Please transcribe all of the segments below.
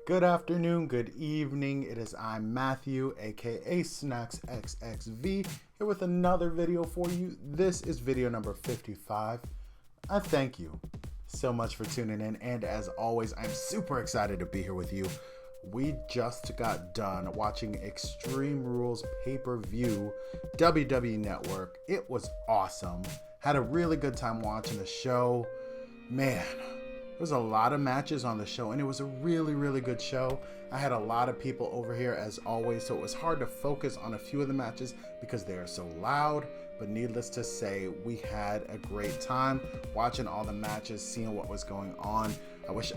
Good afternoon, good evening. It is Matthew, aka Snacks XXV, here with another video for you. This is video number 55. I thank you so much for tuning in, and as always, I'm super excited to be here with you. We just got done watching Extreme Rules pay-per-view, WWE Network. It was awesome. Had a really good time watching the show. Man, there was a lot of matches on the show, and it was a really good show. I had a lot of people over here as always, so it was hard to focus on a few of the matches because they are so loud. But needless to say, we had a great time watching all the matches, seeing what was going on.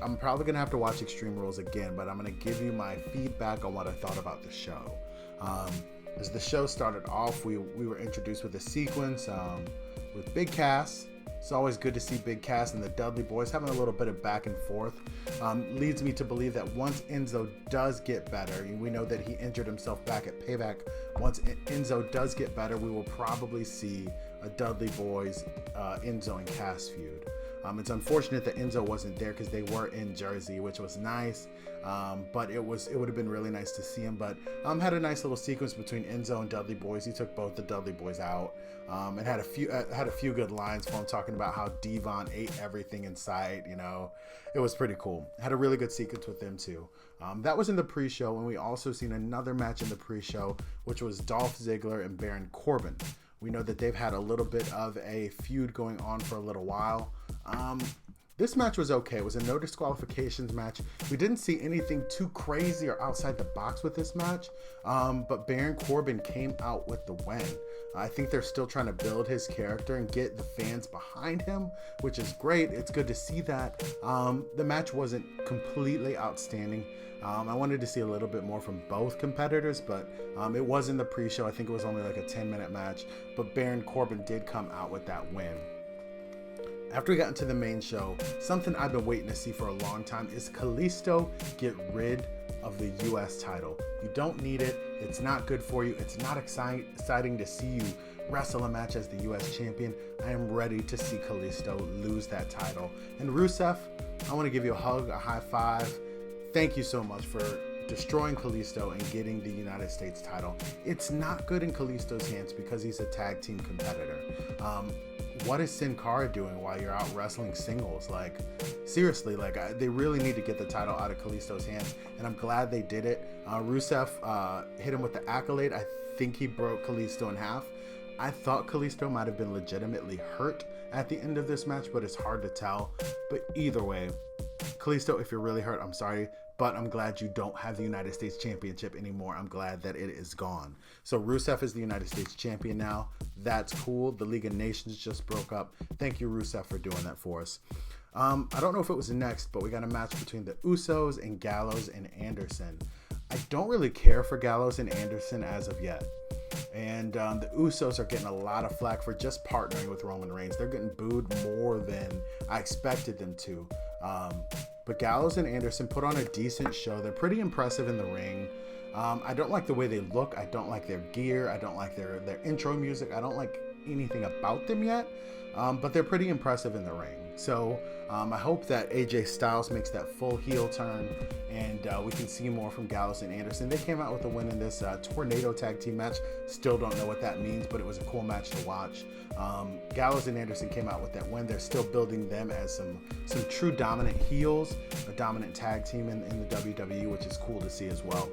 I'm probably gonna have to watch Extreme Rules again, but I'm gonna give you my feedback on what I thought about the show. As the show started off, we were introduced with a sequence with Big Cass. It's always good to see Big Cass and the Dudley boys having a little bit of back and forth. Leads me to believe that once Enzo does get better, we know that he injured himself back at Payback. Once Enzo does get better, we will probably see a Dudley boys, Enzo and Cass feud. It's unfortunate that Enzo wasn't there because they were in Jersey, which was nice. But it would have been really nice to see him. But had a nice little sequence between Enzo and Dudley boys. He took both the Dudley boys out, and had a few good lines for him talking about how Devon ate everything in sight. You know, it was pretty cool. Had a really good sequence with them too. That was in the pre-show, and we also seen another match in the pre-show, which was Dolph Ziggler and Baron Corbin. We know that they've had a little bit of a feud going on for a little while. This match was okay. It was a no disqualifications match. We didn't see anything too crazy or outside the box with this match, but Baron Corbin came out with the win. I think they're still trying to build his character and get the fans behind him, which is great. It's good to see that. The match wasn't completely outstanding. I wanted to see a little bit more from both competitors, but it was in the pre-show. I think it was only like a 10-minute match, but Baron Corbin did come out with that win. After we got into the main show, something I've been waiting to see for a long time is Kalisto get rid of the US title. You don't need it. It's not good for you. It's not exciting to see you wrestle a match as the US champion. I am ready to see Kalisto lose that title. And Rousseff, I want to give you a hug, a high five. Thank you so much for destroying Kalisto and getting the United States title. It's not good in Kalisto's hands because he's a tag team competitor. What is Sin Cara doing while you're out wrestling singles? Like, seriously, they really need to get the title out of Kalisto's hands, and I'm glad they did it. Rousseff hit him with the accolade. I think he broke Kalisto in half. I thought Kalisto might have been legitimately hurt at the end of this match, but it's hard to tell. But either way, Kalisto, if you're really hurt, I'm sorry, but I'm glad you don't have the United States Championship anymore. I'm glad that it is gone. So Rousseff is the United States Champion now. That's cool. The League of Nations just broke up. Thank you, Rousseff, for doing that for us. I don't know if it was next, but we got a match between the Usos and Gallows and Anderson. I don't really care for Gallows and Anderson as of yet. And the Usos are getting a lot of flack for just partnering with Roman Reigns. They're getting booed more than I expected them to. But Gallows and Anderson put on a decent show. They're pretty impressive in the ring. I don't like the way they look. I don't like their gear. I don't like their intro music. I don't like anything about them yet. But they're pretty impressive in the ring. So I hope that AJ Styles makes that full heel turn and we can see more from Gallows and Anderson. They came out with a win in this Tornado Tag Team match. Still don't know what that means, but it was a cool match to watch. Gallows and Anderson came out with that win. They're still building them as some true dominant heels, a dominant tag team in the WWE, which is cool to see as well.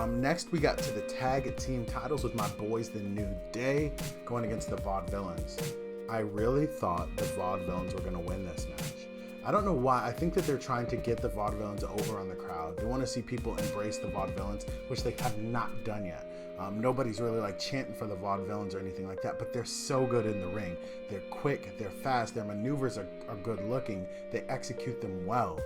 Next, we got to the tag team titles with my boys, the New Day, going against the Vaudevillians. I really thought the Vaudevillains were going to win this match. I don't know why. I think that they're trying to get the Vaudevillains over on the crowd. They want to see people embrace the Vaudevillains, which they have not done yet. Nobody's really chanting for the Vaudevillains or anything like that, but they're so good in the ring. They're quick, they're fast, their maneuvers are good looking. They execute them well.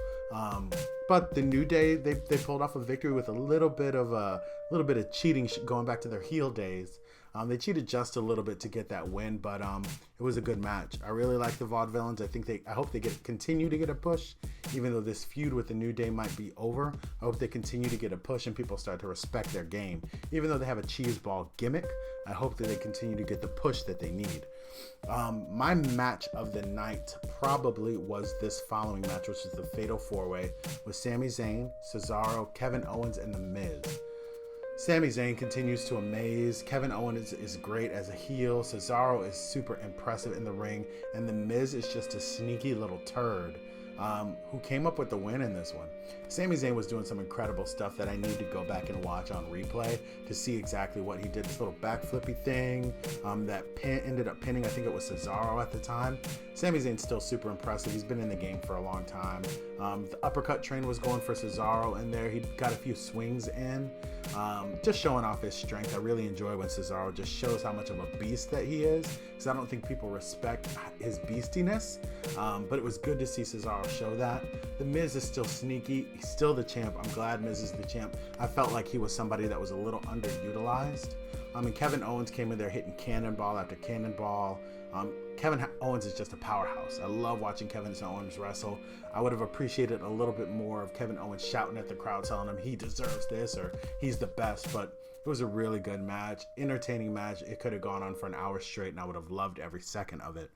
But the New Day, they pulled off a victory with a little bit of cheating going back to their heel days. They cheated just a little bit to get that win, but it was a good match. I really like the Vaudevillains. I hope they continue to get a push, even though this feud with the New Day might be over. I hope they continue to get a push and people start to respect their game. Even though they have a cheese ball gimmick, I hope that they continue to get the push that they need. My match of the night probably was this following match, which is the Fatal 4-Way with Sami Zayn, Cesaro, Kevin Owens, and The Miz. Sami Zayn continues to amaze. Kevin Owens is great as a heel. Cesaro is super impressive in the ring. And The Miz is just a sneaky little turd who came up with the win in this one. Sami Zayn was doing some incredible stuff that I need to go back and watch on replay to see exactly what he did. This little backflippy thing that ended up pinning, I think it was Cesaro at the time. Sami Zayn's still super impressive. He's been in the game for a long time. The uppercut train was going for Cesaro in there. He got a few swings in. Just showing off his strength. I really enjoy when Cesaro just shows how much of a beast that he is, because I don't think people respect his beastiness, but it was good to see Cesaro show that. The Miz is still sneaky. He's still the champ. I'm glad Miz is the champ. I felt like he was somebody that was a little underutilized. And Kevin Owens came in there hitting cannonball after cannonball. Kevin Owens is just a powerhouse. I love watching Kevin Owens wrestle. I would have appreciated a little bit more of Kevin Owens shouting at the crowd, telling him he deserves this or he's the best, but it was a really good match, entertaining match. It could have gone on for an hour straight and I would have loved every second of it.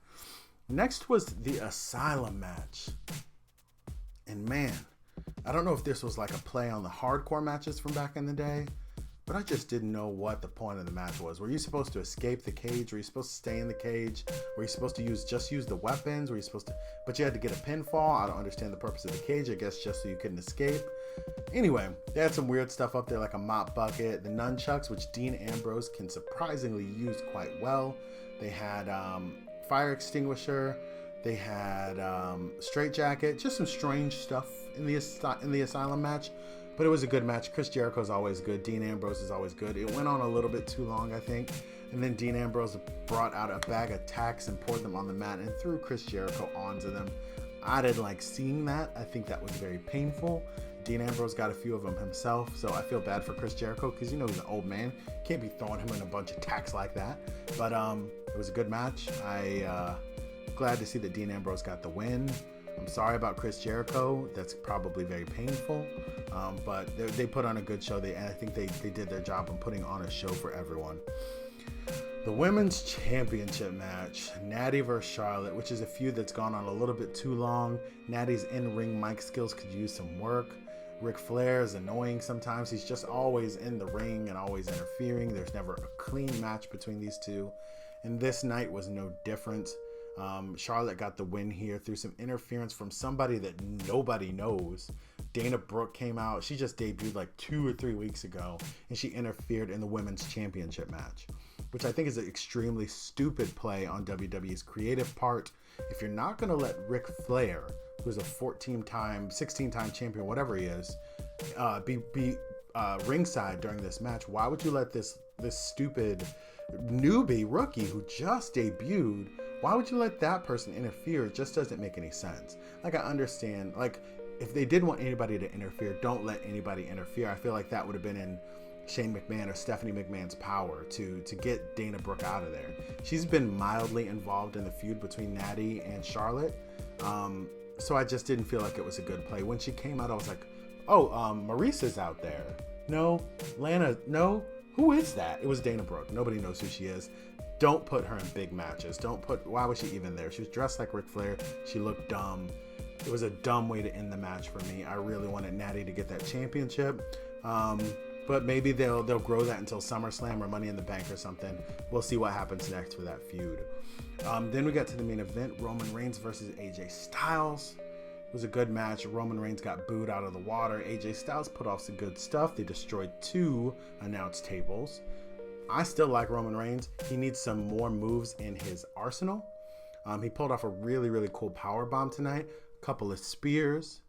Next was the Asylum match. And man, I don't know if this was like a play on the hardcore matches from back in the day, but I just didn't know what the point of the match was. Were you supposed to escape the cage? Were you supposed to stay in the cage? Were you supposed to use the weapons? Were you supposed to, but you had to get a pinfall? I don't understand the purpose of the cage. I guess just so you couldn't escape. Anyway, they had some weird stuff up there like a mop bucket, the nunchucks, which Dean Ambrose can surprisingly use quite well. They had fire extinguisher. They had straitjacket. Just some strange stuff in the Asylum match. But it was a good match. Chris Jericho is always good. Dean Ambrose is always good. It went on a little bit too long, I think. And then Dean Ambrose brought out a bag of tacks and poured them on the mat and threw Chris Jericho onto them. I didn't like seeing that. I think that was very painful. Dean Ambrose got a few of them himself, so I feel bad for Chris Jericho because you know he's an old man. Can't be throwing him in a bunch of tacks like that. But it was a good match. Glad to see that Dean Ambrose got the win. I'm sorry about Chris Jericho. That's probably very painful. But they put on a good show. And I think they did their job in putting on a show for everyone. The Women's Championship match, Nattie versus Charlotte, which is a feud that's gone on a little bit too long. Nattie's in-ring mic skills could use some work. Ric Flair is annoying sometimes. He's just always in the ring and always interfering. There's never a clean match between these two. And this night was no different. Charlotte got the win here through some interference from somebody that nobody knows. Dana Brooke came out. She just debuted like 2 or 3 weeks ago, and she interfered in the Women's Championship match, which I think is an extremely stupid play on WWE's creative part. If you're not going to let Ric Flair, who's a 16-time champion, whatever he is, be ringside during this match, why would you let this stupid newbie rookie who just debuted, why would you let that person interfere? It just doesn't make any sense. Like, I understand, like, if they did want anybody to interfere, don't let anybody interfere. I feel like that would have been in Shane McMahon or Stephanie McMahon's power to get Dana Brooke out of there. She's been mildly involved in the feud between Nattie and Charlotte. So I just didn't feel like it was a good play. When she came out, I was like, oh, Maurice's out there. No, Lana, no. Who is that? It was Dana Brooke. Nobody knows who she is. Don't put her in big matches. Why was she even there? She was dressed like Ric Flair. She looked dumb. It was a dumb way to end the match for me. I really wanted Nattie to get that championship. But maybe they'll grow that until SummerSlam or Money in the Bank or something. We'll see what happens next for that feud. Then we got to the main event, Roman Reigns versus AJ Styles. It was a good match. Roman Reigns got booed out of the water. AJ Styles put off some good stuff. They destroyed 2 announce tables. I still like Roman Reigns. He needs some more moves in his arsenal. He pulled off a really, really cool powerbomb tonight. A couple of spears.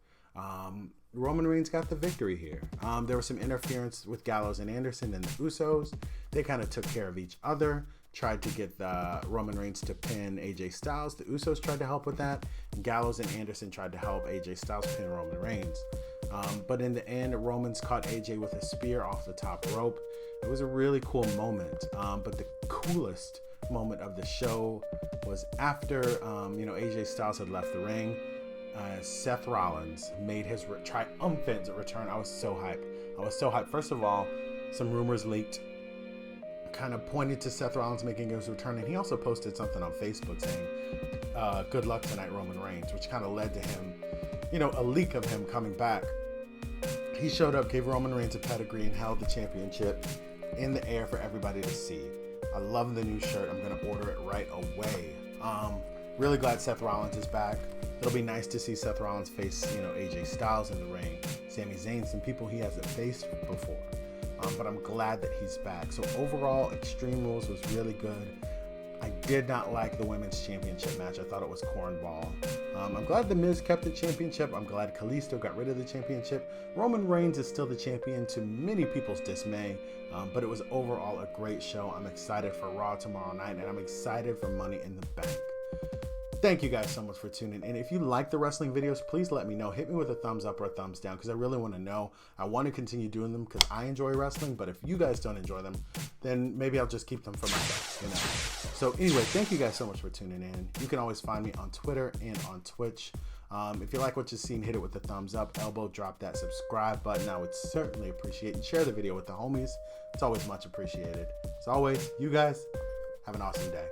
Roman Reigns got the victory here. There was some interference with Gallows and Anderson and the Usos. They kind of took care of each other. Tried to get Roman Reigns to pin AJ Styles. The Usos tried to help with that. Gallows and Anderson tried to help AJ Styles pin Roman Reigns. But in the end, Roman's caught AJ with a spear off the top rope. It was a really cool moment. But the coolest moment of the show was after AJ Styles had left the ring. Seth Rollins made his triumphant return. I was so hyped. First of all, some rumors leaked kind of pointed to Seth Rollins making his return, and he also posted something on Facebook saying, good luck tonight, Roman Reigns, which kind of led to him, you know, a leak of him coming back. He showed up, gave Roman Reigns a pedigree, and held the championship in the air for everybody to see. I love the new shirt. I'm going to order it right away. Really glad Seth Rollins is back. It'll be nice to see Seth Rollins face, you know, AJ Styles in the ring, Sami Zayn, some people he hasn't faced before. But I'm glad that he's back. So overall, Extreme Rules was really good. I did not like the women's championship match. I thought it was cornball. I'm glad The Miz kept the championship. I'm glad Kalisto got rid of the championship. Roman Reigns is still the champion to many people's dismay, but it was overall a great show. I'm excited for Raw tomorrow night, and I'm excited for Money in the Bank. Thank you guys so much for tuning in. If you like the wrestling videos, please let me know. Hit me with a thumbs up or a thumbs down, because I really want to know. I want to continue doing them because I enjoy wrestling, but if you guys don't enjoy them, then maybe I'll just keep them for myself, you know. So anyway, thank you guys so much for tuning in. You can always find me on Twitter and on Twitch. If you like what you've seen, hit it with a thumbs up, elbow drop that subscribe button. I would certainly appreciate it. And share the video with the homies. It's always much appreciated. As always, you guys have an awesome day.